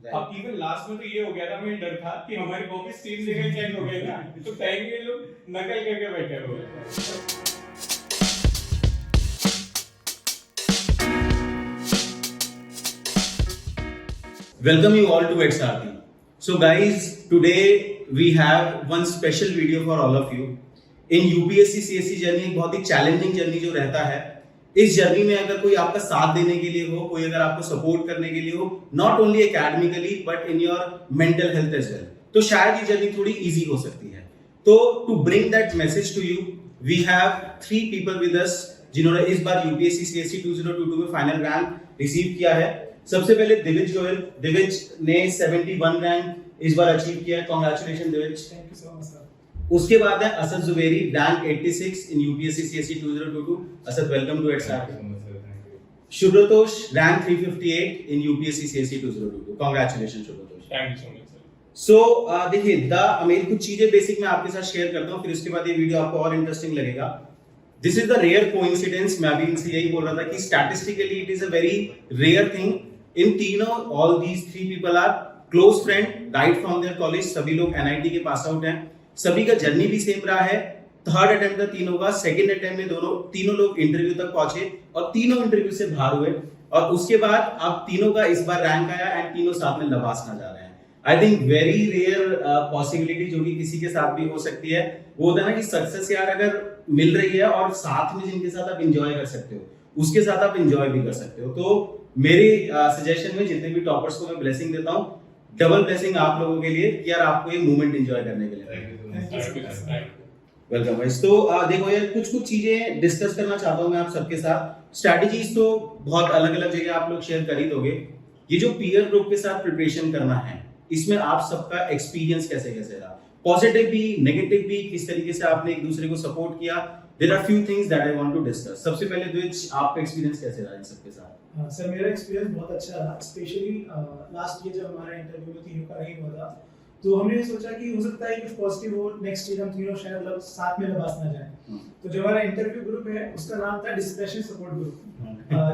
अब even last में तो ये हो गया था, हमें डर था कि हमारी कॉपी 3 जगह चेक हो गई ना, तो टाइम के लोग नकल करके बैठे हुए। Welcome you all to XRP. So guys, today we have one special video for all of you. In UPSC CSC journey एक बहुत ही चैलेंजिंग जर्नी जो रहता है, इस जर्नी में अगर कोई आपका साथ देने के लिए हो, कोई अगर आपको सपोर्ट करने के लिए हो, not only academically but in your mental health as well, तो शायद ये जर्नी थोड़ी इजी हो सकती है. तो to bring that message to you, we have 3 people with us जिन्होंने इस बार यूपीएससी सीएससी 2022 में फाइनल रैंक रिसीव किया है. सबसे पहले दिविज गोयल. दिविज ने 71 रैंक इस बार अचीव किया है. Congratulation Divij. Thank you so much sir. उसके बाद है Asad Zuberi, rank 86 in UPSC CSC 2022. Asad, welcome to XRP. Shubhratosh, rank 358 in UPSC CSC 2022. Congratulation Shubhratosh. Thank you so much sir. So देखिए द अमेज, कुछ चीजें बेसिक मैं आपके साथ शेयर करता हूं, फिर उसके बाद ये वीडियो आपको और इंटरेस्टिंग लगेगा. This is the rare coincidence. मैं भी इनसे यही बोल रहा था कि statistically it is a very rare thing. इन तीनों, all these 3 people are close friend right from their college. सभी लोग एनआईटी के पास आउट हैं. सभी का जर्नी भी सेम रहा है. थर्ड अटेम्प्ट था तीनों का. सेकंड अटेम्प्ट में तीनों लोग इंटरव्यू तक पहुंचे और तीनों इंटरव्यू से बाहर हुए. और उसके बाद अब तीनों का इस बार रैंक आया एंड तीनों साथ में लबासना जा रहे हैं. I think very rare possibility जो कि किसी के साथ भी हो सकती है, वो होता है ना कि सक्सेस यार अगर मिल रही है और साथ में जिनके साथ आप एंजॉय कर सकते हो, उसके साथ आप एंजॉय भी कर सकते हो. तो मेरी सजेशन में जितने भी टॉपर्स को मैं ब्लेसिंग देता हूँ, डबल ब्लेसिंग आप लोगों के लिए कि यार आपको ये मोमेंट एंजॉय करने के लिए. Welcome guys. तो देखो यार, कुछ चीजें डिस्कस करना चाहता हूँ मैं आप सबके साथ. स्ट्रैटेजीज तो बहुत अलग अलग जगह आप लोग शेयर कर ही दोगे. ये जो पीयर ग्रुप के साथ प्रिपरेशन करना है, इसमें आप सबका एक्सपीरियंस कैसे कैसे रहा? पॉजिटिव भी, नेगेटिव भी, किस तरीके से आपने एक दूसरे को सपोर्ट किया? There are few things that I want to discuss. सबसे पहले द्विज, आपका एक्सपीरियंस कैसे रहा इन सबके साथ? सर, मेरा एक्सपीरियंस बहुत अच्छा रहा. स्पेशली लास्ट ईयर जब हमारा इंटरव्यू में तीनों का नहीं हुआ था, तो हमने ये सोचा कि हो सकता है कुछ पॉजिटिव हो, नेक्स्ट ईयर हम तीनों शायद साथ में लबास ना जाए. तो जो हमारा इंटरव्यू ग्रुप है उसका नाम था डिस्कशन सपोर्ट ग्रुप.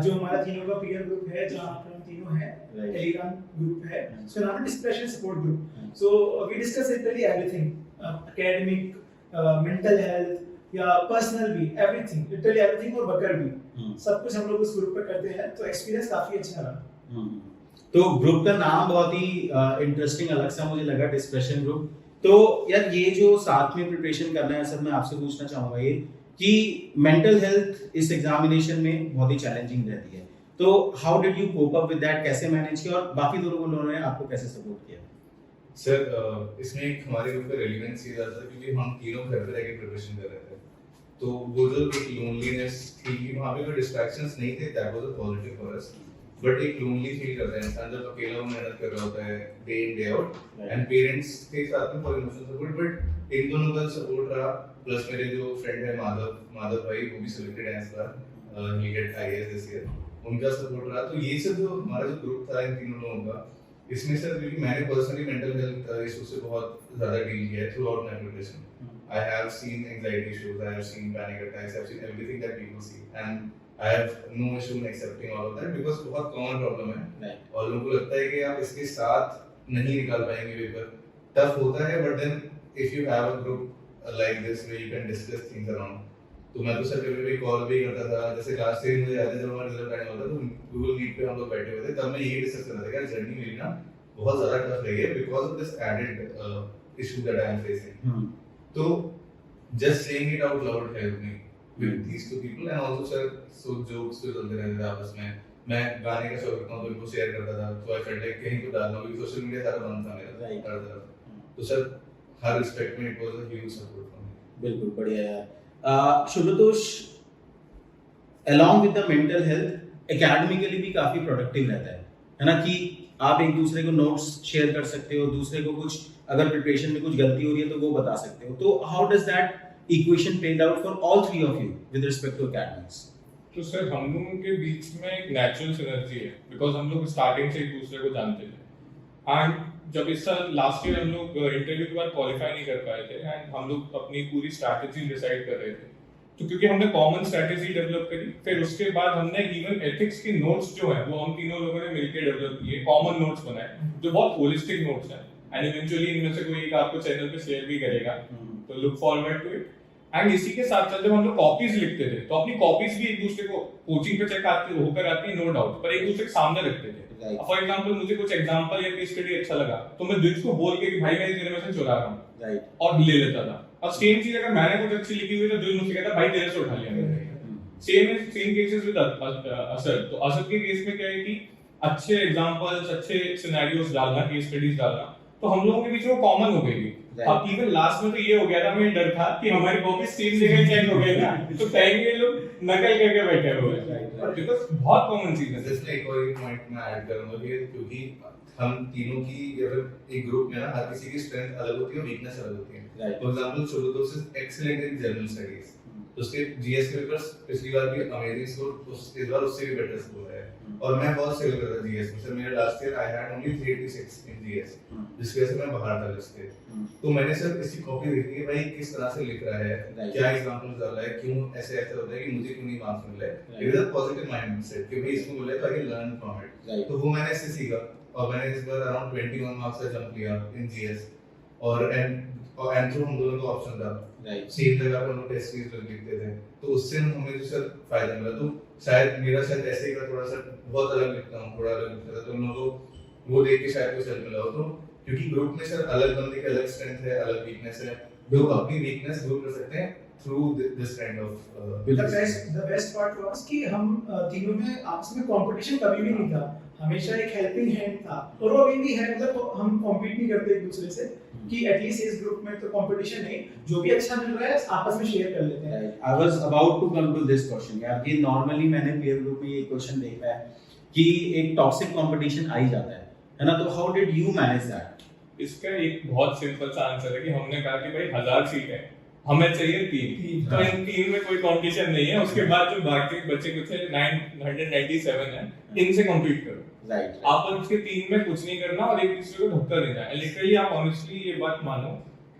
जो हमारा तीनों का पीयर ग्रुप है, जहां पर हम तीनों हैं, टेलीग्राम ग्रुप है, उसका नाम है discussion support group. So we discuss literally everything, academic, mental health या पर्सनल भी, एवरीथिंग, लिटरली एवरीथिंग, और बकर भी, सब कुछ हम लोग उस ग्रुप पर करते हैं. तो एक्सपीरियंस काफी अच्छा रहा. तो ग्रुप का नाम बहुत ही इंटरेस्टिंग अलग सा मुझे लगा, डिस्कशन ग्रुप. तो यार ये जो साथ में प्रिपरेशन करना है, सब मैं आपसे पूछना चाहूंगा ये कि मेंटल हेल्थ इस एग्जामिनेशन में बहुत ही चैलेंजिंग रहती है. तो how did you cope up with that? कैसे मैनेज किया और बाकी दो लोगों ने आपको कैसे सपोर्ट किया? सर, इसमें एक हमारे ग्रुप का रेलेवेंस ये था क्योंकि हम तीनों घर पे रह के प्रिपरेशन कर रहे थे. तो वो जो एक लोनलीनेस थी कि वहाँ पे कोई डिस्ट्रैक्शंस नहीं थे, that was a positive for us. But एक लोनली फील करता है इंसान जब अकेला मेहनत कर रहा होता है day in day out. And parents के साथ में for emotional support, but in दोनों का सपोर्ट रहा. प्लस मेरे जो फ्रेंड है माधव भाई, वो भी सिलेक्टेड है इस बार, ही गेट आईएएस दिस ईयर, उनका सपोर्ट रहा. तो ये सब जो हमारा जो ग्रुप था इन तीनों लोगों का, इसमें सर क्योंकि मैंने पर्सनली मेंटल हेल्थ इशू से बहुत ज्यादा डील किया है through out my preparation. I have seen anxiety issues, I have seen panic attacks, I have seen everything that people see, and I have no issue in accepting all of that because बहुत common problem है. और लोगों को लगता है कि आप इसके साथ नहीं निकाल पाएंगे पेपर. टफ होता है, but then if you have a group like this where you can discuss things around. तो मैं तो सर कभी कॉल भी करता था. जैसे लास्ट ईयर मुझे याद है जब हमारा रिजल्ट आने वाला था, तो गूगल मीट पे हम लोग बैठे हुए थे, तब मैं यही डिस्कस कर रहा था कि जर्नी मेरी ना बहुत ज्यादा टफ रही है because of this added issue that I am facing. तो just saying it out loud helped me with these 2 people, and also sir, so jokes भी चलते रहते थे आपस में. मैं गाने का शौक रखता हूँ तो इनको शेयर करता था, तो आई फेल्ट लाइक कहीं तो डालना, क्योंकि सोशल मीडिया सारा बंद था मेरा हर तरफ. तो सर हर रिस्पेक्ट में it was a huge support for me. बिल्कुल बढ़िया यार. शुभ्रतोष, along with the mental health, academically भी काफी प्रोडक्टिव रहता है ना, कि आप एक दूसरे को नोट्स शेयर कर सकते हो, दूसरे को कुछ अगर प्रिपरेशन में कुछ गलती हो रही है तो वो बता सकते हो. तो how does that equation played out for all 3 of you with respect to academics? तो सर हम लोगों के बीच में एक नेचुरल सिनर्जी है, बिकॉज हम लोग स्टार्टिंग से एक दूसरे को जानते थे. एंड जब इस साल लास्ट ईयर हम लोग इंटरव्यू के बाद क्वालिफाई नहीं कर पाए थे, एंड हम लोग अपनी पूरी स्ट्रैटेजी डिसाइड कर रहे थे तो क्योंकि हमने कॉमन स्ट्रेटेजी डेवलप करी, फिर उसके बाद हमने इवन एथिक्स की नोट्स जो है वो हम तीनों लोगों ने मिलकर डेवलप किए, कॉमन नोट्स बनाए जो बहुत होलिस्टिक नोट्स हैं, एंड इवेंचुअली इनमें से कोई एक आपको चैनल पे शेयर भी करेगा, तो look forward to it. And इसी के साथ साथ जब हम लोग कॉपीज लिखते थे तो अपनी कॉपीज भी एक दूसरे को कोचिंग पे चेक होकर आती है, नो डाउट, पर एक दूसरे के सामने रखते थे। फॉर एग्जांपल मुझे कुछ एग्जांपल या केस स्टडी अच्छा लगा तो मैं दिल को बोल के कि भाई मैं तेरे में से चुरा रहा हूं, और ले लेता था। अब सेम चीज अगर मैंने कुछ अच्छी लिखी हुई तो दिल मुझसे कहता भाई तेरे से उठा लिया मैंने। Same cases with Asad. तो असद के केस में क्या है कि अच्छे एग्जांपल्स, अच्छे सिनेरियोस डालना, केस स्टडीज डालना, तो हम लोगों के बीच में कॉमन हो गई थी। अब इवन लास्ट में तो ये हो गया था, हमें डर था कि हमारी कॉपी सेम जगह चेक हो गई ना, तो कहेंगे लोग नकल करके बैठे हुए हैं, बिकॉज़ बहुत कॉमन चीज है। जिसमें एक और पॉइंट मैं ऐड करूंगा कि क्योंकि हम तीनों की अगर एक ग्रुप में ना हर किसी की स्ट्रेंथ अलग होती है और वीकनेस अलग होती है। For example Shubhdosh is excellent in general studies, तो उसके जीएस के पेपर्स पिछली बार भी अमेजिंग स्कोर, इस बार उससे भी बेटर स्कोर है, और मैं बहुत फेल कर रहा था जीएस में। सर मेरा last year I had only 386 in GS, जिसकी वजह से मैं बाहर था लिस्ट से। तो मैंने सर इसकी कॉपी देखी कि भाई किस तरह से लिख रहा है, क्या एग्जांपल्स डाल रहा है, क्यों ऐसे ऐसा होता है कि मुझे क्यों नहीं मार्क्स मिल रहे हैं। It is a positive mindset कि भाई इसको मिला है तो I can learn from it. तो वो मैंने इससे सीखा, और मैंने इस बार अराउंड 21 मार्क्स का जंप लिया इन जीएस, और एंथ्रो हम दोनों का ऑप्शन था, सेम जगह पर हम लोग टेस्ट सीरीज लिखते थे, तो उससे हमें जो सर फायदा मिला। तो शायद मेरा शायद ऐसे का थोड़ा सा बहुत अलग लिखता हूँ, थोड़ा अलग लिखता था, तो उन लोगों को वो देख के शायद कुछ हेल्प मिला हो। तो क्योंकि ग्रुप में सर अलग बंदे के अलग स्ट्रेंथ है, अलग वीकनेस है, लोग अपनी वीकनेस दूर कर सकते हैं through this kind of the best part was कि हम तीनों में आपस में कंपटीशन कभी भी नहीं था, हमेशा एक हेल्पिंग हैंड था, और वो अभी भी है। मतलब हम कॉम्पीट नहीं करते एक दूसरे से कि एटलीस्ट इस ग्रुप में तो कंपटीशन नहीं, जो भी अच्छा मिल रहा है आपस में शेयर कर लेते हैं। I was about to come to this question यार, कि नॉर्मली मैंने पीयर ग्रुप में ये क्वेश्चन देखा है कि एक टॉक्सिक कंपटीशन आ ही जाता है ना, तो how did you manage that? इसका एक बहुत सिंपल सा आंसर है कि हमने कहा कि भाई 1000 सीट है, हमें चाहिए 3, तो इन 3 में कोई कंपटीशन नहीं है। उसके बाद जो बाकी बचे कुछ 997 है, इनसे कम्पीट करो। राइट, आप उसके 3 में कुछ नहीं करना और एक दूसरे को धक्का देना है। लिटरली आप ऑनेस्टली ये बात मानो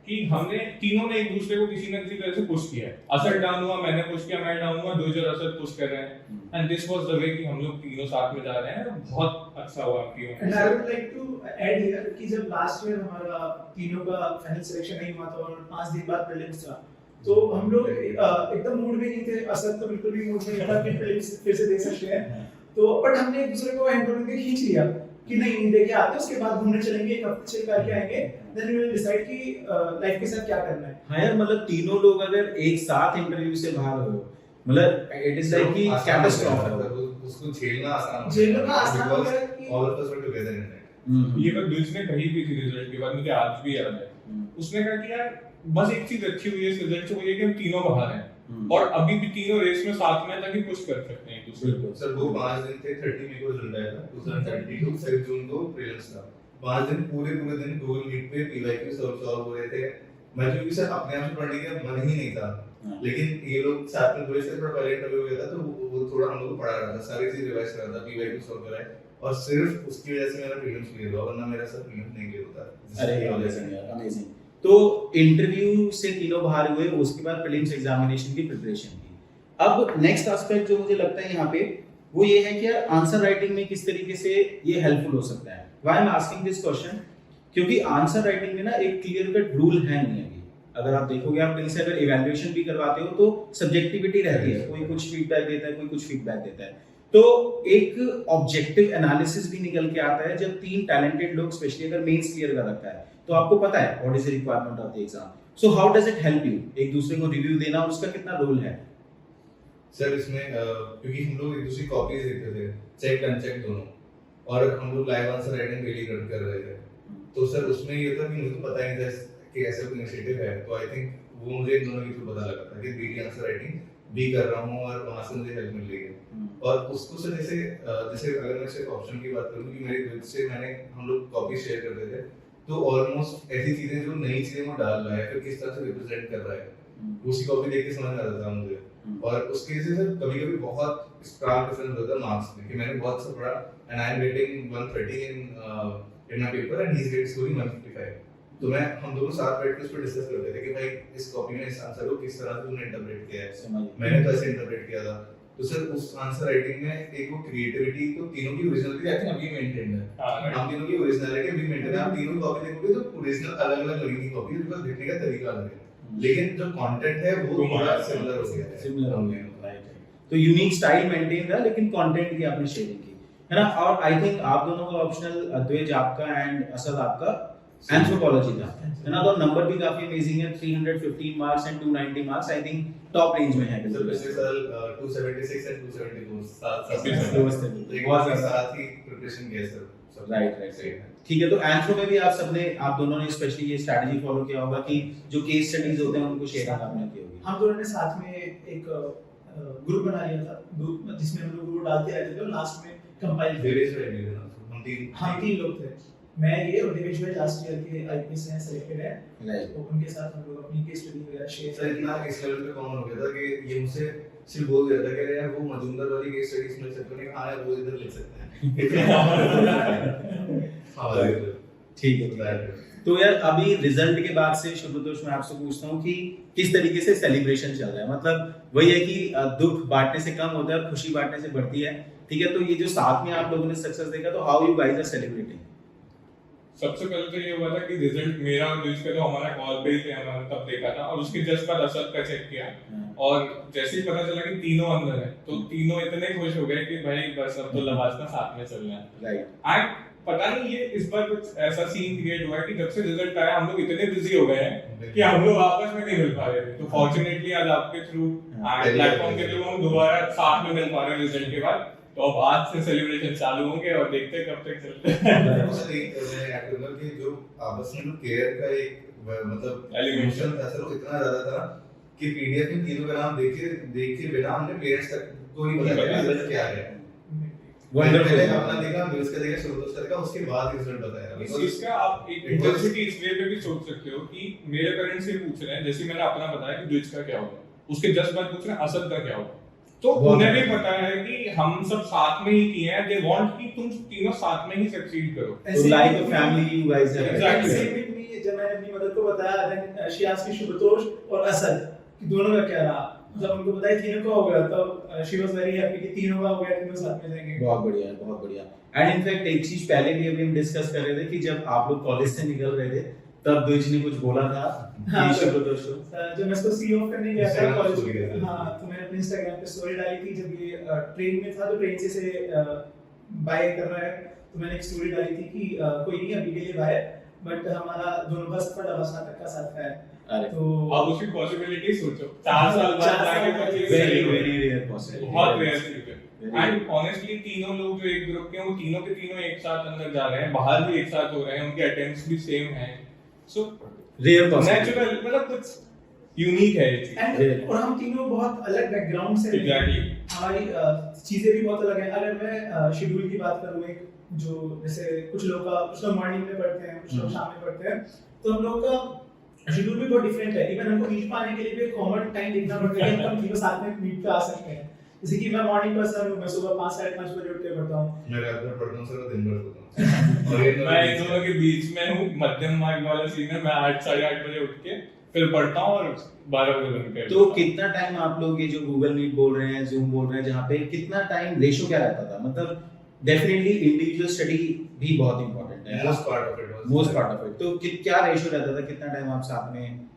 कि हमने तीनों ने एक दूसरे को किसी न किसी तरह से पुश किया है। असद डाउन हुआ, मैंने पुश किया, मैं डाउन हुआ, दूसरे असद पुश कर रहे हैं, and this was the way कि हम लोग तीनों साथ में जा रहे हैं। बहुत अच्छा हुआ कि and I would like to add here कि जब लास्ट ईयर हमारा तीनों का फाइनल सिलेक्शन नहीं हुआ था और 5 दिन बाद प्रीलिम्स था, तो हम लोग एकदम मूड में नहीं थे। असद तो बिल्कुल भी मूड में नहीं था कि प्रीलिम्स फिर से दे सकते हैं, तो बट हमने एक दूसरे को हैंड करके खींच लिया कि नहीं देखिए आते उसके बाद घूमने चलेंगे, एक हफ्ते चिल करके आएंगे, देन वी विल डिसाइड कि लाइफ के साथ क्या करना है। हाँ यार, मतलब तीनों लोग अगर एक साथ इंटरव्यू से बाहर हो, मतलब इट इज लाइक कि कैटास्ट्रोफ, उसको झेलना आसान हो गया कि all of us were together in it. ये बात दुज ने कही भी थी रिजल्ट के बाद, मुझे आज भी याद है। उसने कहा कि यार बस एक चीज अच्छी हुई है इस रिजल्ट से, वो ये कि हम तीनों बाहर हैं और अभी भी तीनों रेस में साथ में ताकि कुछ कर सकते हैं दूसरे को। सर वो 5 दिन थे, 30 मई को रिजल्ट आया था 2022, 6 जून को प्रीलिम्स था। 5 दिन पूरे दिन गूगल मीट पे पीवाईक्यू सॉल्व हो रहे थे। मैं क्योंकि सर अपने आप से पढ़ने का मन ही नहीं था, लेकिन ये लोग साथ में पूरे से थोड़ा पहले इंटरव्यू हो गया था, तो वो थोड़ा हम लोग को पढ़ा रहा था, सारी चीज रिवाइज कर रहा था, पीवाईक्यू सॉल्व कर रहा है, और सिर्फ उसकी वजह से मेरा प्रीलिम्स क्लियर हुआ, वरना मेरा सर प्रीलिम्स नहीं क्लियर होता। अरे अमेजिंग यार, अमेजिंग। तो इंटरव्यू से तीनों बाहर हुए, उसके बाद प्रीलिम्स एग्जामिनेशन की प्रिपरेशन की। अब नेक्स्ट एस्पेक्ट जो मुझे लगता है यहाँ पे वो ये है कि यार आंसर राइटिंग में किस तरीके से ये हेल्पफुल हो सकता है। Why I am asking this question, क्योंकि आंसर राइटिंग में ना एक क्लियर कट रूल है नहीं अभी। अगर आप देखोगे, आप कहीं से अगर इवैल्यूएशन भी करवाते हो तो सब्जेक्टिविटी रहती है, कोई कुछ फीडबैक देता है, कोई कुछ फीडबैक देता है। तो एक ऑब्जेक्टिव एनालिसिस भी निकल के आता है जब 3 टैलेंटेड लोग, स्पेशली अगर मेंस क्लियर कर रखा है, तो आपको पता है what is the requirement of the exam. So how does it help you, एक दूसरे को रिव्यू देना, उसका कितना रोल है? सर इसमें क्योंकि हम लोग एक दूसरे कॉपीज देखते थे, चेक अनचेक दोनों, और हम लोग लाइव आंसर राइटिंग डेली कर रहे थे, तो सर उसमें ये था कि मुझे तो पता ही नहीं था कि ऐसा कोई इनिशिएटिव है, तो आई थिंक वो मुझे इन दोनों के थ्रू पता लगा था कि डेली आंसर राइटिंग भी कर रहा हूँ और वहाँ से मुझे हेल्प मिल रही है। और उसको सर जैसे अगर मैं सिर्फ ऑप्शन की बात करूँ कि मेरे दोस्त से हम लोग कॉपी शेयर करते थे, तो ऑलमोस्ट ऐसी चीजें जो नई चीजें वो डाल रहा है, फिर किस तरह से रिप्रेजेंट कर रहा है, उसी कॉपी देख के समझ में आता था मुझे। और उसकी वजह से कभी-कभी बहुत स्ट्रांग डिफरेंस होता है मार्क्स में, कि मैंने बहुत सा पढ़ा and I am getting 130 in my paper and he is scoring 155। तो मैं हम दोनों साथ बैठ के उस पर डिस्कस करते थे कि भाई इस कॉपी में इस आंसर को किस तरह से तूने इंटरप्रेट किया है, मैंने तो ऐसे इंटरप्रेट किया था। तो सर उस आंसर राइटिंग में एक वो क्रिएटिविटी तो तीनों की ओरिजिनलिटी आई थिंक अभी मेंटेन्ड है। हाँ, हम तीनों की ओरिजिनलिटी अभी मेंटेन है। आप तीनों की कॉपी देखोगे तो ओरिजिनल अलग-अलग लगेगी कॉपी, बिकॉज़ लिखने का तरीका अलग है, लेकिन जो कंटेंट है वो थोड़ा सिमिलर हो गया है। सिमिलर हो गया, राइट। तो यूनिक स्टाइल मेंटेन रहा, लेकिन कंटेंट की आपने शेयरिंग की, है ना। और आई थिंक आप दोनों का ऑप्शनल द्विज आपका एंड असद आपका एंथ्रोपोलॉजी था, है ना। तो नंबर भी काफी अमेजिंग है, 315 marks and 290 marks, I think top range में है। सर पिछले साल 276 एंड 274 साथ एक बार साथ ही प्रिपरेशन किया सर। राइट। ठीक है, तो एंथ्रो में भी आप दोनों ने स्पेशली ये स्ट्रेटजी फॉलो किया होगा कि जो केस स्टडीज होते हैं उनको शेयर आपने की होगी। हम दोनों ने साथ में एक ग्रुप बना लिया था, ग्रुप जिसमें हम लोग डालते रहते थे और लास्ट में कंपाइल देवेश भाई भी थे, हम तीन लोग थे, मैं ये और देवेश भाई लास्ट ईयर के आईपीएस हैं, सिलेक्टेड है। राइट। तो उनके साथ हम लोग अपनी केस स्टडी वगैरह शेयर सर इतना इस लेवल पे कॉमन हो गया था कि ये मुझसे सिर्फ बोल दिया था कि यार वो मजूमदार वाली केस स्टडीज मिल सकते हैं, हाँ यार वो इधर लिख सकते हैं। हाँ ठीक है। तो यार अभी रिजल्ट के बाद से शुभ्रतोष मैं आपसे पूछता हूँ कि किस तरीके से सेलिब्रेशन चल रहा है। मतलब वही है कि दुख बांटने से कम होता है और खुशी बांटने से बढ़ती है, ठीक है। तो ये जो साथ में आप लोगों ने सक्सेस देखा, तो how you guys are celebrating? सबसे पहले तो ये हुआ था कि रिजल्ट मेरा और न्यूज़ का तो हमारा कॉल पे ही थे, हमारा तब देखा था, और उसके जस्ट बाद असद का चेक किया, और जैसे ही पता चला कि तीनों अंदर है तो तीनों इतने खुश हो गए कि भाई बस अब तो लवाजना साथ में चलना है। राइट। एंड पता नहीं ये इस बार कुछ ऐसा सीन क्रिएट हुआ है कि जब से रिजल्ट आया हम लोग इतने बिजी हो गए हैं कि हम लोग आपस में नहीं मिल पा रहे थे। तो फॉर्चुनेटली आज आपके थ्रू प्लेटफॉर्म के थ्रू हम दोबारा साथ में मिल पा रहे हैं रिजल्ट के बाद। तो अब आज से सेलिब्रेशन चालू होंगे और देखते हैं कब तक चलते हैं। सर एक मैं ऐड करूंगा कि जो आपस में जो केयर का एक मतलब एलिमेंशन था सर, वो इतना ज्यादा था कि पीडीएफ में तीनों का नाम देख के बिना हमने पेरेंट्स तक को नहीं बताया रिजल्ट क्या आ गया। पहले अपना देखा, न्यूज़ का देखा, शुरू सर का, उसके बाद रिजल्ट बताया। इस चीज का आप एक इंटेंसिटी इस वे पे भी सोच सकते हो कि मेरे पेरेंट्स से पूछ रहे हैं, जैसे मैंने अपना बताया कि द्विज का क्या होगा, उसके जस्ट बाद पूछ रहे हैं असद का क्या होगा। तो उन्हें भी पता है कि हम सब साथ में ही किए हैं, दे वांट कि तुम तीनों साथ में ही सक्सीड करो। So like a family you guys have. Exactly. जब मैंने अपनी मदर को बताया, then she asked me शुभतोष और असद कि दोनों का क्या रहा। जब उनको बताया तीनों का हो गया तो she was very happy कि तीनों का हो गया, तीनों साथ में जाएंगे। बहुत बढ़िया, बहुत बढ़िया। एंड इनफैक्ट एक चीज पहले भी अभी हम डिस्कस कर रहे थे कि जब आप लोग कॉलेज से निकल रहे थे तब द्विज ने कुछ बोला था कि शुभतोष को, जब मैं इसको सी ऑफ करने गया था कॉलेज में, हाँ, तो मैंने अपने इंस्टाग्राम पे स्टोरी डाली थी जब ये ट्रेन में था, तो ट्रेन से बाय कर रहा है, तो मैंने एक स्टोरी डाली थी कि कोई नहीं अभी के लिए बाय, बट हमारा दोनों बस पर अवस्था तक का साथ है। तो अब उसकी पॉसिबिलिटी सोचो, 4 साल बाद जाके पच्चीस वेरी वेरी रेयर पॉसिबल, बहुत रेयर चीज है। एंड ऑनेस्टली तीनों लोग जो एक ग्रुप के हैं वो तीनों के तीनों एक साथ अंदर जा रहे हैं, बाहर भी एक साथ हो रहे हैं, उनके अटेम्प्ट्स भी सेम हैं। सो रेयर पॉसिबल, नेचुरल, मतलब कुछ यूनिक है ये चीज। और हम तीनों बहुत अलग बैकग्राउंड से, एग्जैक्टली, हमारी चीजें भी बहुत अलग हैं। अगर मैं शेड्यूल की बात करूं, एक जो जैसे कुछ लोग मॉर्निंग में पढ़ते हैं, कुछ लोग शाम में पढ़ते हैं, तो हम लोग का शेड्यूल भी बहुत डिफरेंट है। इवन हमको मीट पाने के लिए भी कॉमन टाइम देखना पड़ता है कि हम तीनों साथ में मीट पे आ सकते हैं। जैसे कि मैं मॉर्निंग पर्सन हूं, मैं सुबह 5 साढ़े 5 बजे उठ के पढ़ता हूं। मैं रात में पढ़ता हूं सर, दिन भर पढ़ता हूं। और मैं इन दोनों के बीच में हूँ, मध्यम मार्ग वाला सीन है। मैं 8 साढ़े 8 बजे उठ के फिर पढ़ता हूँ और 12 बजे बंद कर। तो कितना टाइम आप लोग ये जो गूगल मीट बोल रहे हैं, जूम बोल रहे हैं, जहाँ पे कितना टाइम रेशो क्या रहता था? मतलब डेफिनेटली इंडिविजुअल स्टडी भी बहुत इंपॉर्टेंट है, मोस्ट पार्ट ऑफ इट। तो क्या रेशो रहता था, कितना टाइम आप साथ में?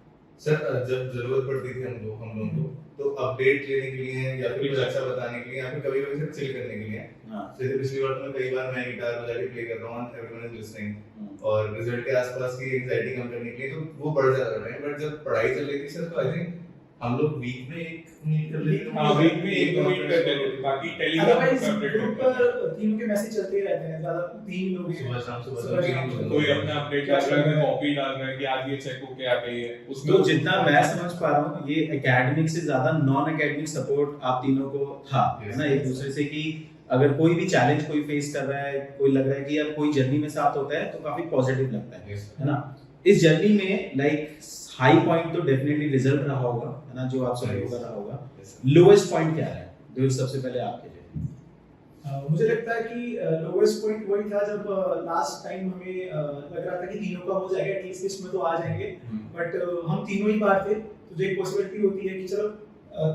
सर जब जरूरत पड़ती थी हम लोगों को, तो अपडेट लेने के लिए या फिर कुछ अच्छा बताने के लिए या फिर कभी-कभी सिर्फ चिल करने के लिए। हां, जैसे पिछली बार तो मैं कई बार मैं गिटार बजा के प्ले कर रहा हूं, एवरीवन इज लिसनिंग, और रिजल्ट के आसपास की एंजाइटी कम करने के लिए तो वो बढ़ जाता है। बट जब पढ़ाई चल रही थी सर, तो आई थिंक हम लोग वीक में एक मीट कर लेते हैं। हां, वीक में एक मीट करते थे, बाकी टेलीग्राम अदरवाइज पर अपडेट ग्रुप करते थे। पर तीनों के मैसेज चलते ही रहते हैं, ज्यादा 3 लोग हैं। सुबह शाम कोई अपना अपडेट डाल रहा है, कॉपी डाल रहा है कि आज ये चेक हो के आ गई है उसमें। तो जितना मैं समझ पा रहा हूँ, ये एकेडमिक से ज्यादा नॉन एकेडमिक सपोर्ट आप तीनों को था, है ना, एक दूसरे से, कि अगर कोई भी चैलेंज कोई फेस कर रहा है, कोई लग रहा है कि यार कोई जर्नी में साथ होता है, तो काफी पॉजिटिव लगता है ना। इस जर्नी में लाइक हाई पॉइंट तो डेफिनेटली रिजल्ट रहा होगा, है ना, जो आप सभी का रहा होगा। लोएस्ट पॉइंट क्या है जो सबसे पहले आपके लिए? मुझे लगता है कि लोवेस्ट पॉइंट वही था जब लास्ट टाइम हमें लग रहा था कि तीनों का हो जाएगा, एटलीस्ट लिस्ट में तो आ जाएंगे, बट हम तीनों ही बाहर थे, तो जो एक पॉसिबिलिटी होती है कि चलो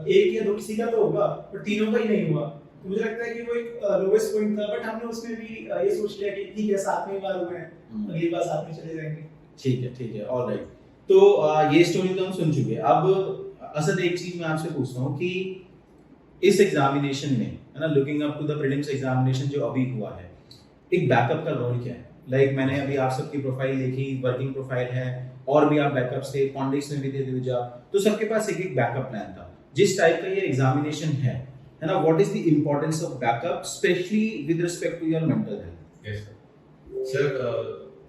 एक या दो किसी का तो होगा, पर तीनों का ही नहीं हुआ। तो मुझे लगता है कि वो एक लोवेस्ट पॉइंट था, बट हमने उसमें भी ये सोच लिया कि ठीक है, साथ में बार हुए हैं, अगली बार साथ में चले जाएंगे। ठीक है, ऑलराइट। तो ये स्टोरी तो हम सुन चुके हैं। अब असद एक चीज मैं आपसे पूछता हूँ कि इस एग्जामिनेशन में, है ना, looking up to the prelims examination जो अभी हुआ है, एक बैकअप का रोल क्या है? लाइक मैंने अभी आप सबकी प्रोफाइल देखी, वर्किंग प्रोफाइल है, और भी आप बैकअप्स थे, पॉन्डिक्स में भी थे दिविजा, तो सबके पास एक बैकअप प्लान था। जिस टाइप का ये एग्जामिनेशन है ना, what is the importance of backup specially with respect to your mental health? Yes sir,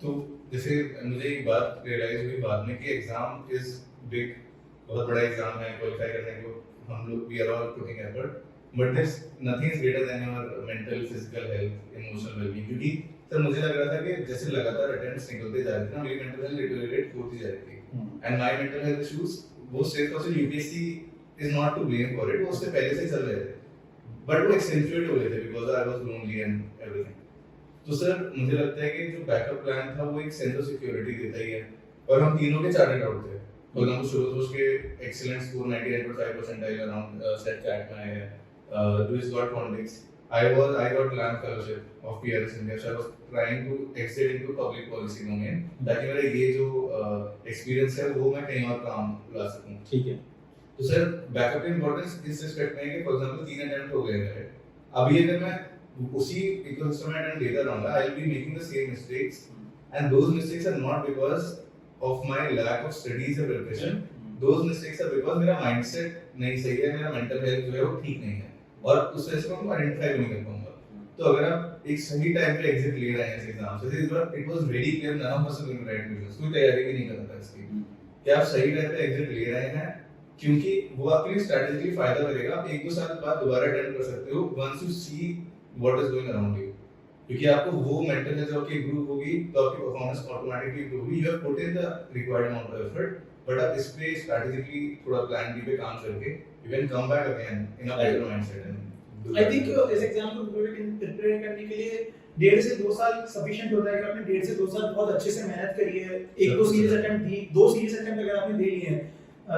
तो जैसे मुझे एक बात रियलाइज हुई बाद में कि एग्जाम इज बिग, बहुत बड़ा एग्जाम है, क्वालिफाई करने को हम लोग we are all putting effort, but this nothing is greater than your mental, physical health, emotional wellbeing. क्योंकि सर मुझे लग रहा था कि जैसे लगातार अटेम्प्ट्स निकलते जा रहे थे ना, मेरी मेंटल हेल्थ डिटेरियोरेट होती जा रही थी, and my mental health issues वो सिर्फ और सिर्फ UPSC is not to blame for it, वो उससे पहले से चल रहे थे, बट वो एक्सेंचुएट हो गए थे because I was lonely and everything. तो सर मुझे लगता है कि जो बैकअप प्लान था वो एक सेंस ऑफ सिक्योरिटी देता ही है, और हम तीनों के चार्टेड आउट थे। फॉर एग्जांपल शुरुतोष के excellent score 99.5 percentile around set chat में है, Luis got Pondix, I got LAM fellowship of PRS India, so I was trying to exit into public policy domain ताकि मेरा ये जो एक्सपीरियंस है वो मैं कहीं और काम ला सकूं। ठीक है। तो सर बैकअप की इंपॉर्टेंस इस रिस्पेक्ट में है कि फॉर एग्जांपल 3 अटेम्प्ट हो गए मेरे, अभी अगर मैं उसी इकोसिस्टम में अटेम्प्ट देता रहूंगा, I will be making the same mistakes, and those mistakes are not because of my lack of studies और preparation, those mistakes are because मेरा माइंडसेट नहीं सही है, मेरा मेंटल हेल्थ जो है वो ठीक नहीं है, और उस वजह से मैं आइडेंटिफाई भी नहीं कर पाऊंगा। तो अगर आप एक सही टाइम पे एग्जिट ले रहे हैं इस एग्जाम से, इस बार it was very clear none of us going right business, कोई तैयारी भी नहीं कर रहा था इसकी, कि आप सही टाइम पे एग्जिट ले रहे हैं, क्योंकि वो आपके लिए स्ट्रेटेजिकली फायदा करेगा। आप 1-2 साल बाद दोबारा अटेम्प्ट कर सकते हो once you see what is going around you, क्योंकि आपको वो मेंटल हेल्थ आपकी इंप्रूव होगी तो आपकी परफॉर्मेंस ऑटोमेटिकली इंप्रूव होगी। You have put in the required amount of effort, but आप इस पे स्ट्रेटेजिकली थोड़ा प्लान बी पे काम करके you can come back again in a better mindset and I think इस एग्जाम को प्रिपेयर करने के लिए 1.5 से 2 साल सफिशिएंट होता है कि आपने 1.5 से 2 साल बहुत अच्छे से मेहनत करी है, 1-2 सीरीज अटेम्प्ट दी, 2 सीरीज अटेम्प्ट अगर आपने दे लिए हैं,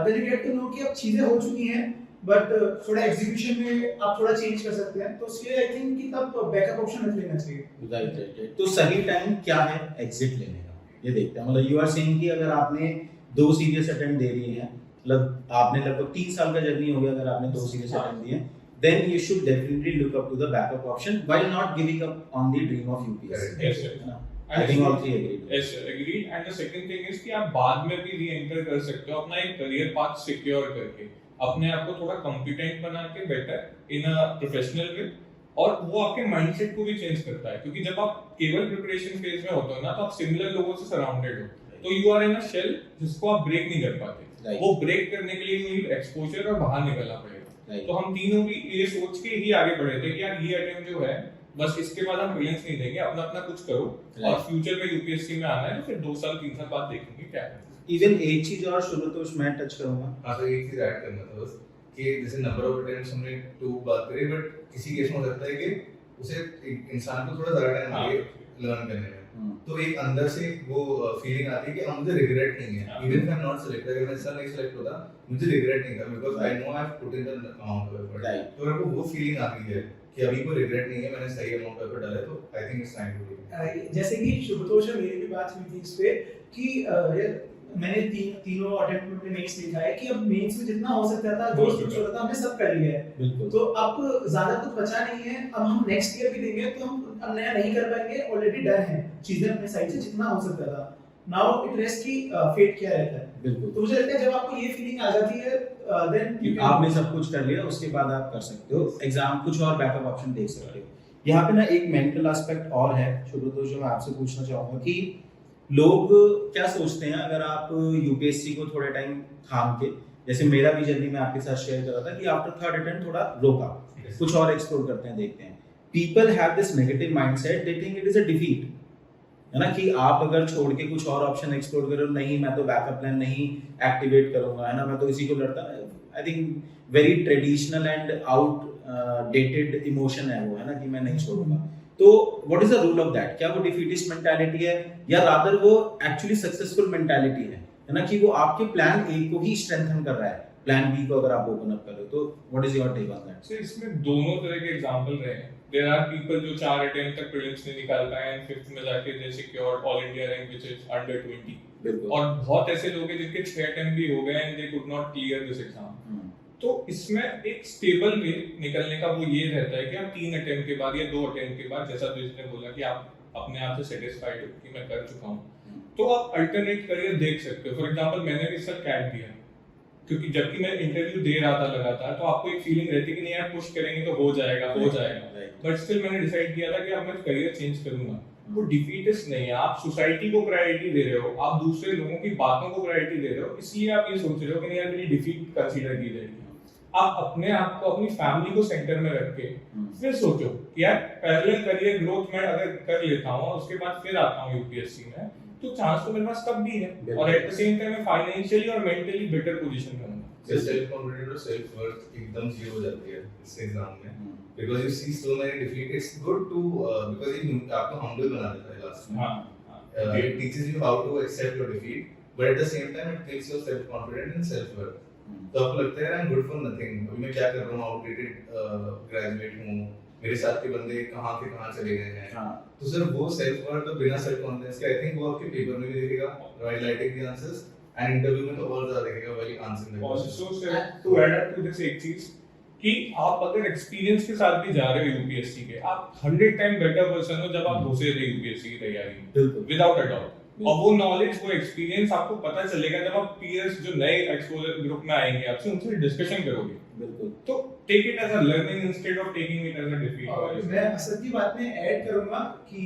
then you get to know कि अब चीजें हो चुकी हैं, बट थोड़ा एग्जीक्यूशन में आप थोड़ा चेंज कर सकते हैं। तो इसलिए आई थिंक कि तब बैकअप ऑप्शन रख लेना चाहिए। राइट। तो सही टाइम क्या है एग्जिट लेने का, ये देखते हैं। मतलब यू आर सेइंग कि अगर आपने 2 सीरियस अटेम्प्ट दे दिए हैं, मतलब आपने लगभग 3 साल का जर्नी हो गया अगर आपने 2 सीरियस अटेम्प्ट दिए, then you should definitely look up to the backup option while not giving up on the dream of UPSC. Yes, sir. I think all three agree. Yes, sir, agreed. And the second thing is कि आप बाद में भी री-एंटर कर सकते हो अपना एक करियर पाथ सिक्योर करके, अपने आप को थोड़ा कॉम्पिटेंट बना के better in a professional way, और वो आपके माइंडसेट को भी चेंज करता है, क्योंकि जब आप केवल प्रिपरेशन फेज में होते हो ना, तो आप सिमिलर लोगों से सराउंडेड हो, तो you are in a shell जिसको आप ब्रेक नहीं कर पाते। वो ब्रेक करने के लिए नीड एक्सपोजर और बाहर निकलना पड़ेगा। तो हम तीनों भी ये सोच के ही आगे बढ़े थे कि यार ये अटेम्प्ट जो है बस इसके बाद हम प्रीलिम्स नहीं देंगे, अपना अपना कुछ करो, और फ्यूचर में यूपीएससी में आना है तो फिर 2 साल 3 साल बाद देखेंगे क्या है। इवन एक चीज और शुरुतोष मैं टच करूंगा। हां, तो एक चीज ऐड करना था बस कि जैसे नंबर ऑफ अटेम्प्ट्स हमने 2 बात करी, बट किसी केस में हो सकता है कि उसे इंसान को थोड़ा ज्यादा टाइम लगे लर्न करने में, तो एक अंदर से वो फीलिंग आती है कि मुझे रिग्रेट नहीं है, even if I am not selected, अगर मैं इस साल नहीं सिलेक्ट होता मुझे रिग्रेट नहीं था, because I know I have put in the amount of effort. तो अगर को वो फीलिंग आती है कि अभी कोई रिग्रेट नहीं है, मैंने सही अमाउंट ऑफ एफर्ट डाला है, तो I think it's time to do. जैसे कि शुभतोष और मेरी भी बात हुई थी इस पे कि यार मैंने तीनों अटेम्प्ट में मेंस लिखा है कि अब मेंस में जितना हो सकता था, जो कुछ होता था हमने सब कर लिया है, तो अब ज्यादा कुछ बचा नहीं है। अब हम नेक्स्ट ईयर भी देंगे तो हम अब नया नहीं कर पाएंगे, ऑलरेडी डन है चीजें अपने साइड से जितना हो सकता था। नाउ इट रेस्ट की फेट क्या रहता है। बिल्कुल। तो मुझे लगता है जब आपको ये फीलिंग आ जाती है, देन आपने सब कुछ कर लिया, उसके बाद आप कर सकते हो एग्जाम, कुछ और बैकअप ऑप्शन देख सकते हो। यहाँ पे ना एक मेंटल एस्पेक्ट और है शुभतोष, जो मैं आपसे पूछना चाहूंगा कि लोग क्या सोचते हैं अगर आप यूपीएससी को थोड़े टाइम थाम के, जैसे मेरा भी जर्नी में आपके साथ शेयर कर रहा था कि आफ्टर 3rd अटेम्प्ट थोड़ा रोका, कुछ और एक्सप्लोर करते हैं, देखते हैं। People have this negative mindset, they think it is a defeat, है ना, कि आप अगर छोड़ के कुछ और ऑप्शन एक्सप्लोर करो, नहीं मैं तो बैकअप प्लान नहीं एक्टिवेट करूंगा, है ना, मैं तो इसी को लड़ता। आई think very traditional and out dated emotion है वो, है ना, कि मैं नहीं छोड़ूंगा। तो what is the rule of that? क्या वो डिफीटिस्ट मेंटालिटी है या रादर वो एक्चुअली सक्सेसफुल मेंटालिटी है ना, कि वो आपके प्लान ए को ही स्ट्रेंथन कर रहा है, प्लान बी को अगर आप ओपन अप करो तो what is your take on that? So इसमें दोनों तरह के एग्जांपल रहे हैं। देयर आर पीपल जो 4 अटेम्प्ट तक प्रीलिम्स नहीं निकाल पाए एंड 5th में जाके they secured all India rank which is under 20। बिल्कुल। और बहुत ऐसे लोग हैं जिनके 6 अटेम्प्ट भी हो गए and they could not clear this exam. तो इसमें एक स्टेबल वे निकलने का वो ये रहता है कि आप 3 अटेम्प्ट के बाद या 2 अटेम्प्ट के बाद, जैसा ब्रिज ने बोला कि आप अपने आप से सेटिस्फाइड हो कि मैं कर चुका हूँ, तो आप अल्टरनेट करियर देख सकते हो। फॉर एग्जांपल मैंने भी सर कैट दिया, क्योंकि जबकि मैं इंटरव्यू दे रहा था लगातार, तो आपको एक फीलिंग रहती कि नहीं यार पुश करेंगे तो हो जाएगा। बट स्टिल मैंने डिसाइड किया था कि अब मैं करियर चेंज करूंगा। वो डिफीटिस्ट नहीं है, आप सोसाइटी को प्रायोरिटी दे रहे हो, आप दूसरे लोगों की बातों को प्रायोरिटी दे रहे हो, इसलिए आप ये सोच रहे हो कि नहीं यार मेरी डिफीट कंसीडर की जाएगी। आप अपने आप को, अपनी फैमिली को सेंटर में रख के फिर सोचो कि यार पैरेलल करियर ग्रोथ मैं अगर कर लेता हूँ उसके बाद फिर आता हूँ यूपीएससी में, तो चांस तो मेरे पास तब भी है और एट द सेम टाइम मैं फाइनेंशियली और मेंटली बेटर पोजीशन में हूँ। सेल्फ कॉन्फिडेंस और सेल्फ वर्थ एकदम जीरो हो जाती है इस एग्जाम में, because you see so many defeat. It's good to because ये आपको हम्बल बना देता है लास्ट में। हां, it teaches you how to accept your defeat, but at the same time it takes your self confidence and self worth. तो आपको लगता है I am good for nothing, अभी मैं क्या कर रहा हूँ, आउटडेटेड ग्रेजुएट हूँ, मेरे साथ के बंदे कहाँ के कहाँ चले गए हैं। तो सर वो सेल्फ वर्थ और बिना सेल्फ कॉन्फिडेंस के आई थिंक वो आपके पेपर में भी दिखेगा while writing the answers, and interview में तो और ज्यादा दिखेगा while answering the question. Also sir to add up to this एक चीज कि आप अगर एक्सपीरियंस के साथ भी जा रहे हो यूपीएससी के, आप 100 टाइम बेटर पर्सन हो जब आप घुसे थे यूपीएससी की तैयारी में, विदाउट अ डाउट। और वो नॉलेज, वो एक्सपीरियंस आपको पता चलेगा जब आप पीयर्स जो नए एक्सपोजर ग्रुप में आएंगे आपसे, उनसे डिस्कशन करोगे। बिल्कुल। तो take it as a learning instead of taking it as a defeat. मैं असद की बात में ऐड करूंगा कि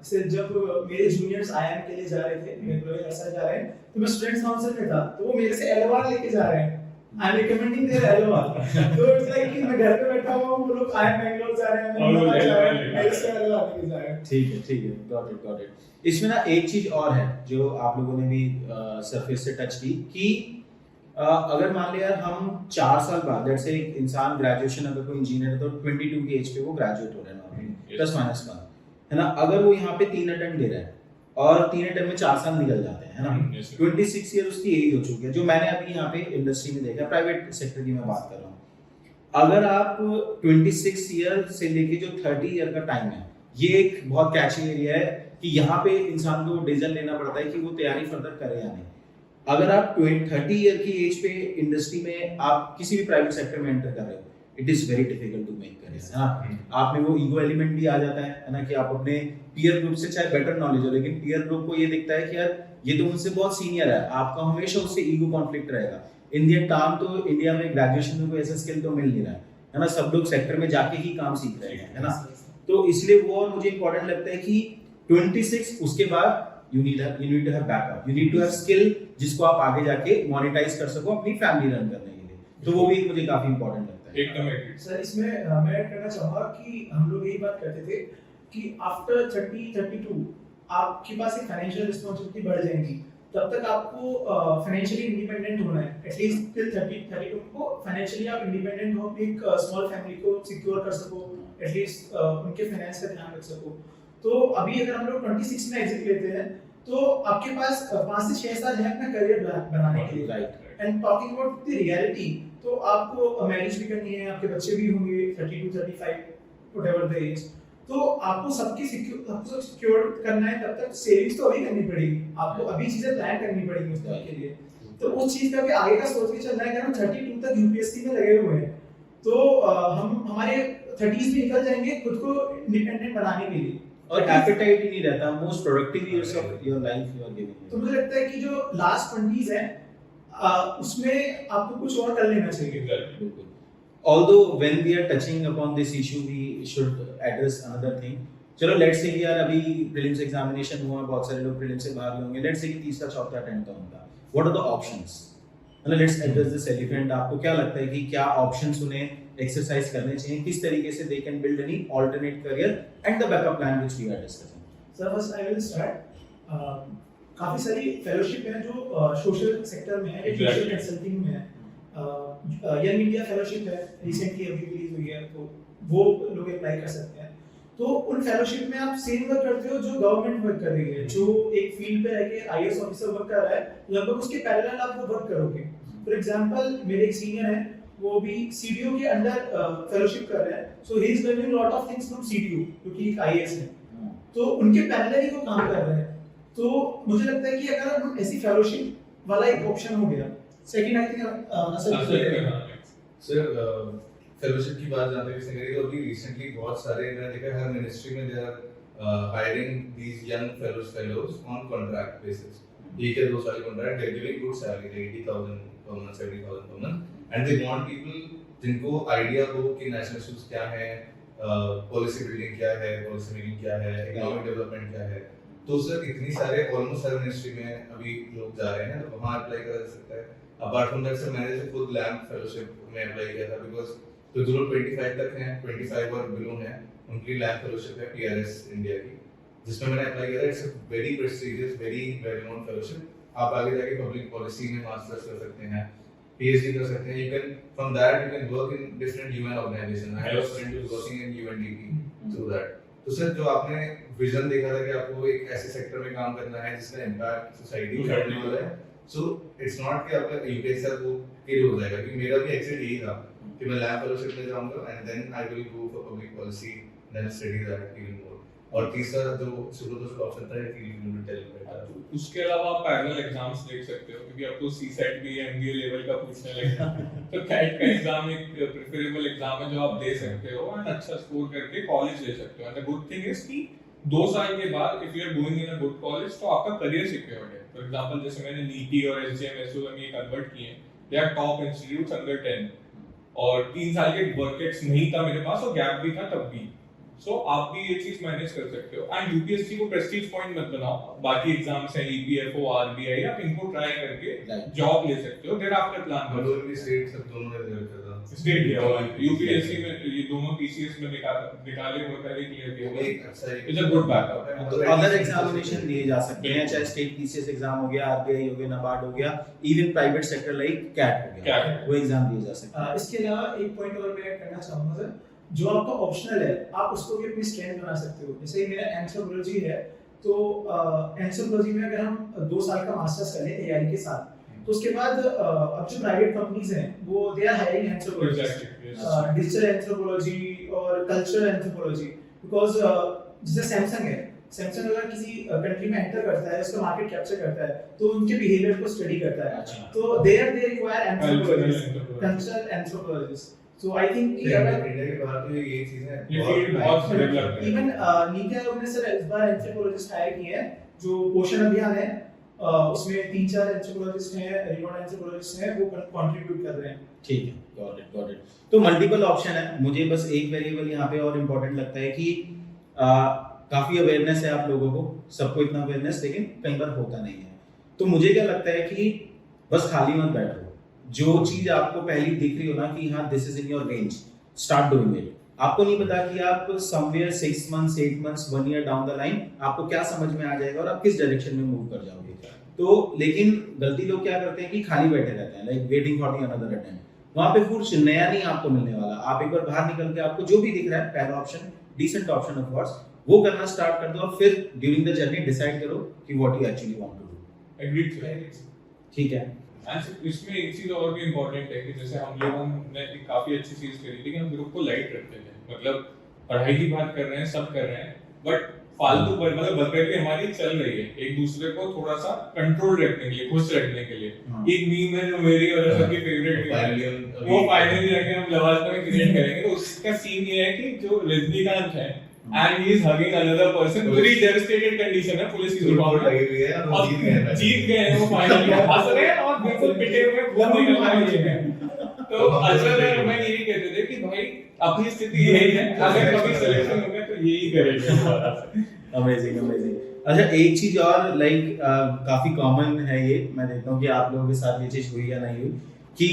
से जब मेरे जूनियर्स आईएम के लिए जा रहे थे, मेरे ऐसा जा रहे हैं, तो मैं स्टूडेंट्स काउंसिल में था, तो वो मेरे से एलओआर लेके जा रहे हैं, I am recommending their LOR. तो इट्स लाइक कि मैं घर पे बैठा हुआ हूं, वो लोग आईएम बैंगलोर जा रहे हैं, मेरे से एलओआर लेके जा रहे हैं। ठीक है, गॉट इट। इसमें ना एक चीज और है जो आप लोगों ने भी सरफेस से टच की कि अगर मान लिया हम 4 साल बाद, जैसे एक इंसान ग्रेजुएशन, अगर कोई इंजीनियर है तो 22 की एज पे वो ग्रेजुएट हो रहा है नॉर्मली, प्लस माइनस 1, है ना। अगर वो यहाँ पे 3 अटेम्प्ट दे रहा है और 3 अटेम्प्ट में 4 साल निकल जाते हैं, है ना, 26 ईयर उसकी एज हो चुकी है, जो मैंने अभी यहाँ पे इंडस्ट्री में देखा, प्राइवेट सेक्टर की मैं बात कर रहा हूँ। अगर आप 26 ईयर से लेके जो 30 ईयर का टाइम है, ये एक बहुत कैची एरिया है कि यहाँ पे इंसान को डिसीजन लेना पड़ता है कि वो तैयारी फर्दर करे या नहीं। अगर आप 30 ईयर की एज पे इंडस्ट्री में आप किसी भी प्राइवेट सेक्टर में एंटर कर रहे हो, it is very difficult to make career, है ना। आप में वो ईगो एलिमेंट भी आ जाता है ना, कि आप अपने पीयर ग्रुप से चाहे बेटर नॉलेज हो, लेकिन पीयर ग्रुप को ये दिखता है कि यार ये तो मुझसे बहुत सीनियर है, आपका हमेशा उससे ईगो कॉन्फ्लिक्ट रहेगा। इन द टाइम तो इंडिया में ग्रेजुएशन में कोई ऐसा स्किल तो मिल नहीं रहा है ना, सब लोग सेक्टर में जाके ही काम सीख रहे हैं, है ना। तो इसलिए वो और मुझे इंपॉर्टेंट लगता है कि 26 उसके बाद you need to have backup, you need to have skill जिसको आप आगे जाके मोनेटाइज कर सको अपनी फैमिली रन करने के लिए। तो वो भी मुझे काफी इंपॉर्टेंट लगता है। एकदम सर इसमें मैं ऐड करना चाहूंगा कि हम लोग यही बात करते थे कि आफ्टर 30-32 आपके पास एक फाइनेंशियल रिस्पांसिबिलिटी बढ़ जाएगी, तब तक आपको फाइनेंशियली इंडिपेंडेंट होना है। एटलीस्ट टिल 30-32 को फाइनेंशियली आप इंडिपेंडेंट हो, एक स्मॉल फैमिली को सिक्योर कर सको, एटलीस्ट उनके फाइनेंस का ध्यान रख सको। तो अभी अगर हम लोग 26 में एग्जिट लेते हैं तो आपके पास 5 से 6 साल है अपना करियर बनाने के लिए, right. And talking about the reality, तो आपको मैरिज भी करनी है, आपके बच्चे भी होंगे 32-35 व्हाटएवर द एज, तो आपको सबकी सिक्योर करना है, तब तक सेविंग्स तो अभी करनी पड़ेगी, आपको अभी चीजें प्लान करनी पड़ेगी उस टाइम के लिए। तो उस चीज का भी आगे का सोच के चलना है कि हम 32 तक यूपीएससी में लगे हुए हैं, तो हम हमारे 30s में निकल जाएंगे खुद को इंडिपेंडेंट बनाने के लिए, और एपेटाइट ही नहीं रहता, most productive years of your life you are giving. तो मुझे लगता है कि जो लास्ट 20s है उसमें आपको कुछ और कर लेना चाहिए। बिल्कुल। Although when we are touching upon this issue, we should address another thing. चलो लेट्स से यार अभी प्रीलिम्स एग्जामिनेशन हुआ, बहुत सारे लोग प्रीलिम्स से बाहर भी होंगे, लेट्स से कि तीसरा चौथा अटेम्प्ट था उनका, व्हाट आर द ऑप्शंस? मतलब लेट्स एड्रेस दिस एलिफेंट। आपको क्या लगता है कि क्या ऑप्शंस उन्हें एक्सरसाइज करने चाहिए, किस तरीके से they can build any alternate career and the backup plan which we are discussing? Sir first I will start. काफी सारी फेलोशिप है जो सोशल सेक्टर में है, सोशल कंसल्टिंग में है, यंग इंडिया फेलोशिप है, रिसेंटली अभी रिलीज हुई है, तो वो लोग अप्लाई कर सकते हैं। तो उन फेलोशिप में आप सेम वर्क करते हो जो गवर्नमेंट वर्क कर रही है, जो एक फील्ड पे रह के आईएएस ऑफिसर वर्क कर रहा है, लगभग उसके पैरेलल आप वो वर्क करोगे। फॉर एग्जांपल मेरे एक सीनियर है, वो भी सीडीओ के अंडर फेलोशिप कर रहे हैं, so he is learning lot of things from CDO क्योंकि एक आईएएस है, तो उनके पैरेलल ही वो काम कर रहे हैं। तो मुझे लगता है कि अगर हम ऐसी फेलोशिप वाला एक ऑप्शन हो गया, second I think sir fellowship की बात जानते हैं करी, तो अभी रिसेंटली बहुत सारे मैंने देखा हर मिनिस्ट्री में they are hiring these young fellows on contract basis, 1 या 2 साल contract, they giving good salary 80,000 per month, 70,000 per month, and they want people जिनको आइडिया हो कि नेशनल इश्यूज क्या है, पॉलिसी बिल्डिंग क्या है, पॉलिसी मेकिंग क्या है, इकोनॉमिक डेवलपमेंट क्या है। तो सर इतनी सारे ऑलमोस्ट हर मिनिस्ट्री में अभी लोग जा रहे हैं, तो वहाँ अप्लाई करा जा सकता है। अपार्ट फ्रॉम दैट सर मैंने तो खुद लैम्प फेलोशिप में अप्लाई किया था, बिकॉज तो जो लोग 25 तक हैं, 25 और बिलो हैं, उनकी लैम्प फेलोशिप है पीआरएस इंडिया की, जिसमें मैंने अप्लाई किया था। It's a very prestigious, very well known fellowship. आप आगे जाके पब्लिक पॉलिसी में मास्टर्स कर सकते हैं, पीएचडी कर सकते हैं। You can from that you can work in different human organization. I have a friend who is working in UNDP through that. तो सर जो आपने विजन देखा था कि आपको एक ऐसे सेक्टर में काम करना है जिसका इम्पैक्ट सोसाइटी में पड़ने वाला है, सो इट्स नॉट कि आपका यूपीएससी वो किल हो जाएगा, क्योंकि मेरा भी एक्सिट यही था कि मैं लैब फेलोशिप में जाऊंगा and then I will go for public policy, then study that even more. और तीसरा जो सुब्रत ऑप्शन था कि यू विल टेल बेटर। उसके अलावा आप पैरेलल एग्जाम्स देख सकते हो, क्योंकि अब तो सीसेट भी एमबीए लेवल का पूछने लगा तो कैट का एग्जाम एक प्रेफरेबल एग्जाम है जो आप दे सकते हो एंड अच्छा स्कोर करके कॉलेज ले सकते हो। And the good thing is कि 2 साल के बाद if you are going in a good college तो आपका करियर सिक्योर्ड है। फॉर एग्जांपल जैसे मैंने नीटी और एसजेएम एसओएम ये कन्वर्ट किए, they are top institutes under 10, और 3 साल के वर्क एक्स नहीं था मेरे पास और गैप भी था तब भी। सो आप भी ये चीज मैनेज कर सकते हो। एंड यूपीएससी को प्रेस्टीज पॉइंट मत बनाओ, बाकी एग्जाम्स हैं ईपीएफओ आरबीआई, आप इनको ट्राई करके जॉब ले सकते हो, देयर आफ्टर प्लान करो। मधुर भी स्टेट सब दोनों ने दिया था, स्टेट लिया हुआ है यूपीएससी में, ये दोनों पीसीएस में निकाले हुए पहले क्लियर किया हुआ है। एक अच्छा इट्स अ गुड बैकअप। तो अदर एग्जामिनेशन दिए जा सकते हैं, चाहे स्टेट पीसीएस एग्जाम हो गया, आरबीआई हो गया, नाबार्ड हो गया, even private sector like CAT हो गया, वो एग्जाम दिए जा सकते हैं। इसके अलावा एक पॉइंट और मैं करना चाहूंगा सर, जो आपका ऑप्शनल है आप उसको भी अपनी स्ट्रेंथ बना सकते हो। जैसे मेरा एंथ्रोपोलॉजी है, तो एंथ्रोपोलॉजी में अगर हम 2 साल का मास्टर्स कर लें तैयारी के साथ, तो उसके बाद अब जो प्राइवेट कंपनीज हैं वो they are hiring anthropologist, digital anthropology और कल्चरल एंथ्रोपोलॉजी, बिकॉज जैसे सैमसंग है, सैमसंग अगर किसी कंट्री में एंटर करता है, उसका मार्केट कैप्चर करता है, तो उनके बिहेवियर को स्टडी करता है। तो there they require anthropologist, cultural anthropologist. So I think कि अगर इंडिया के बाहर तो ये चीजें ये फील्ड बहुत डेवलप है। इवन नीति आयोग ने सर इस बार एंथ्रोपोलॉजिस्ट हायर किए हैं, जो पोषण अभियान है उसमें 3-4 एंथ्रोपोलॉजिस्ट हैं, रिनोन्ड एंथ्रोपोलॉजिस्ट हैं, वो कंट्रीब्यूट कर रहे हैं। ठीक है, गॉट इट। तो मल्टीपल ऑप्शन है। मुझे बस एक वेरिएबल यहाँ पे और इम्पोर्टेंट लगता है कि काफी अवेयरनेस है आप लोगों को, सबको इतना अवेयरनेस लेकिन कई बार होता नहीं है। तो मुझे क्या लगता है कि बस खाली मत बैठो, जो चीज आपको पहली दिख रही हो ना कि हाँ this is in your range, start doing it. आपको नहीं पता कि आप somewhere 6 months 8 months 1 year down the line आपको क्या समझ में आ जाएगा और आप किस डायरेक्शन में मूव कर जाओगे। तो लेकिन गलती लोग क्या करते हैं कि खाली बैठे रहते हैं, like waiting for the another attempt. वहां पे कुछ नया नहीं आपको मिलने वाला। आप एक बार बाहर निकल के आपको जो भी दिख रहा है, पहला option decent option of course, वो करना स्टार्ट कर दो और फिर ड्यूरिंग द जर्नी डिसाइड करो कि what you actually want to do. Agreed. ठीक है। इसमें एक चीज और भी इम्पोर्टेंट है कि जैसे हम लोगों ने एक काफी अच्छी चीज करी, लेकिन हम ग्रुप को लाइट रखते थे, मतलब पढ़ाई की बात कर रहे हैं, सब कर रहे हैं, बट फालतू मतलब बकरी हमारी चल रही है एक दूसरे को थोड़ा सा कंट्रोल रखने के लिए, खुश रखने के लिए। एक मीम है जो मेरी और सबकी फेवरेट है, वो फाइनली रखे हम लवाजमा में क्रिएट करेंगे। तो उसका सीन ये है कि जो रजनीकांत है and he is hugging another person, पूरी devastated condition है, पुलिस की जुबान लगी हुई है और जीत गए हैं वो फाइनली, हंस रहे हैं और बिल्कुल पिटे हुए खून निकल रहे हैं। तो असल में मैं यही कहते थे कि भाई अपनी स्थिति यही है, अगर कभी सिलेक्शन होगा तो यही करेंगे। अमेजिंग। अच्छा, एक चीज और लाइक काफी कॉमन है ये, मैं देखता हूँ कि आप लोगों के साथ ये चीज हुई या नहीं हुई, कि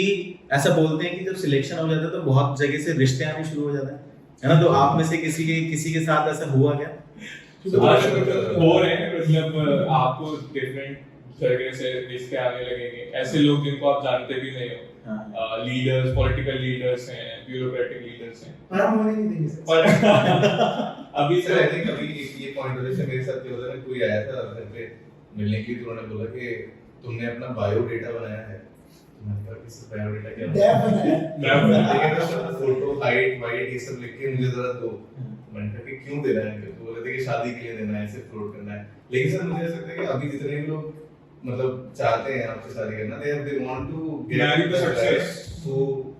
ऐसा बोलते हैं कि जब सिलेक्शन हो जाता है तो बहुत जगह से रिश्ते आने शुरू हो जाते हैं, है ना? तो आप में से किसी के साथ ऐसा हुआ क्या? हो रहे हैं, मतलब आपको डिफरेंट झगड़े से रिश्ते आने लगेंगे, ऐसे लोग जिनको आप जानते भी नहीं हाँ। हो, लीडर्स, पॉलिटिकल लीडर्स हैं, ब्यूरोक्रेटिक लीडर्स हैं, पर हम होने नहीं देंगे सर। पर अभी सर आई थिंक अभी ये पॉइंट वजह से मेरे साथ क्या होता है, कोई आया था घर पे मिलने के लिए, तो उन्होंने बोला कि तुमने अपना बायो डेटा बनाया है। तो मैंने कहा कि बायो डेटा क्या डैब बनाया। फोटो हाइट वाइट ये सब लिख के मुझे जरा दो। मैंने कहा कि क्यों देना है, तो बोले थे कि शादी के लिए देना है, ऐसे फ्लोट करना है। लेकिन सर मुझे ऐसा लगता है कि अभी जितने भी लोग मतलब चाहते हैं आपसे शादी करना, they want to Marry the success. to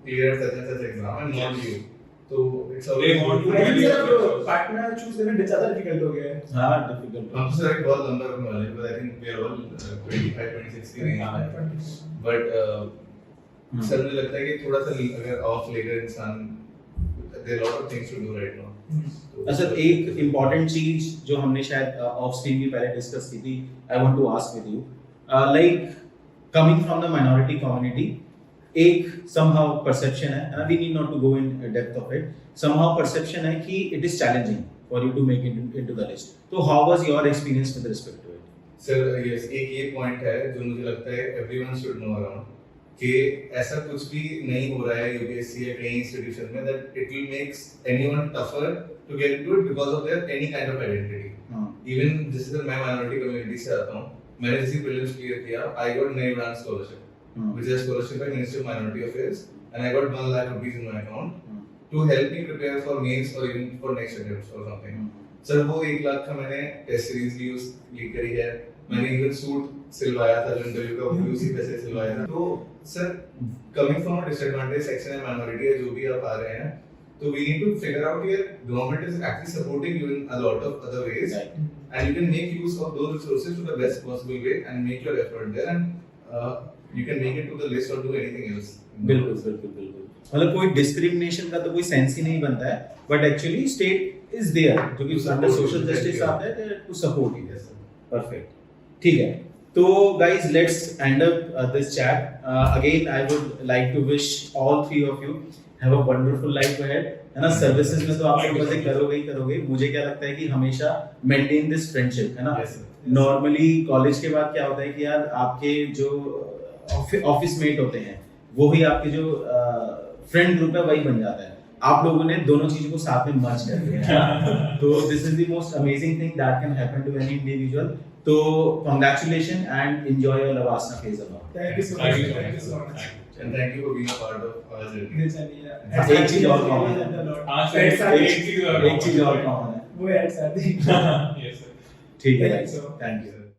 clear such and such exam and not you. तो it's They always want to I think marry sir the अब पार्टनर चूज करना ज्यादा डिफिकल्ट हो गया है। हाँ डिफिकल्ट हम तो सर एक बहुत लंबा रखने वाले हैं, but I think we are all 25-26 की range में। But सर मुझे लगता है कि थोड़ा सा अगर ऑफ लेकर इंसान, there are a lot of things to do right now. अच्छा एक इम्पॉर्टेंट चीज जो हमने शायद ऑफ स्क्रीन भी पहले डिस्कस की थी, I want to ask with you, like coming from the minority community, एक समहाउ परसेप्शन है, and we need not to go in depth of it, somehow perception है कि it is challenging for you to make it into the list. तो how was your experience with respect to it? Sir yes, एक ये point है जो मुझे लगता है एवरीवन शुड नो अराउंड, कि ऐसा कुछ भी नहीं हो रहा है यूपीएससी या कहीं इंस्टीट्यूशन में that it will makes anyone tougher to get into it because of their any kind of identity. Even this is मैं माइनॉरिटी कम्युनिटी से आता हूं, मैंने जैसे प्रीलिम्स क्लियर किया, I got name brand scholarship which is scholarship by Ministry of Minority Affairs, and I got 1 lakh rupees in my account to help me prepare for mains or even for next attempts or something. Sir वो 1 लाख का मैंने test series भी use करी है, मैंने even suit सिलवाया था जो interview का, वो भी उसी पैसे सिलवाया था। तो sir coming from a disadvantage section and minority है जो भी आप आ रहे हैं, तो we need to figure out here government is actually supporting you in a lot of other ways, and you can make use of those resources to the best possible way and make your effort there, and you can make it to the list or do anything else. बिल्कुल बिल्कुल बिल्कुल, मतलब कोई discrimination का तो कोई sense ही नहीं बनता है, but actually state is there जो कि अंडर सोशल जस्टिस आता है टू सपोर्ट यू। परफेक्ट, ठीक है। तो guys let's end up this chat. Again I would like to wish all three of you have a wonderful life ahead, है ना। Services में तो आप लोग मजे करोगे ही करोगे, मुझे क्या लगता है कि हमेशा मेंटेन दिस फ्रेंडशिप, है ना। नॉर्मली कॉलेज के बाद क्या होता है कि यार आपके जो ऑफिस मेट होते हैं वो ही आपके जो फ्रेंड ग्रुप है वही बन जाता है। आप लोगों ने दोनों चीजों को साथ में मर्ज कर दिया तो this is the most amazing thing that can happen to any individual. तो कांग्रेचुलेशन एंड एंजॉय योर लवासना phase about. Thank you so much, thank you so much, And thank you for being a part of our journey. एक चीज और common है, हाँ sir, एक चीज और कॉमन है वो है शादी। yes sir. ठीक है, Thank you so much. Thank you.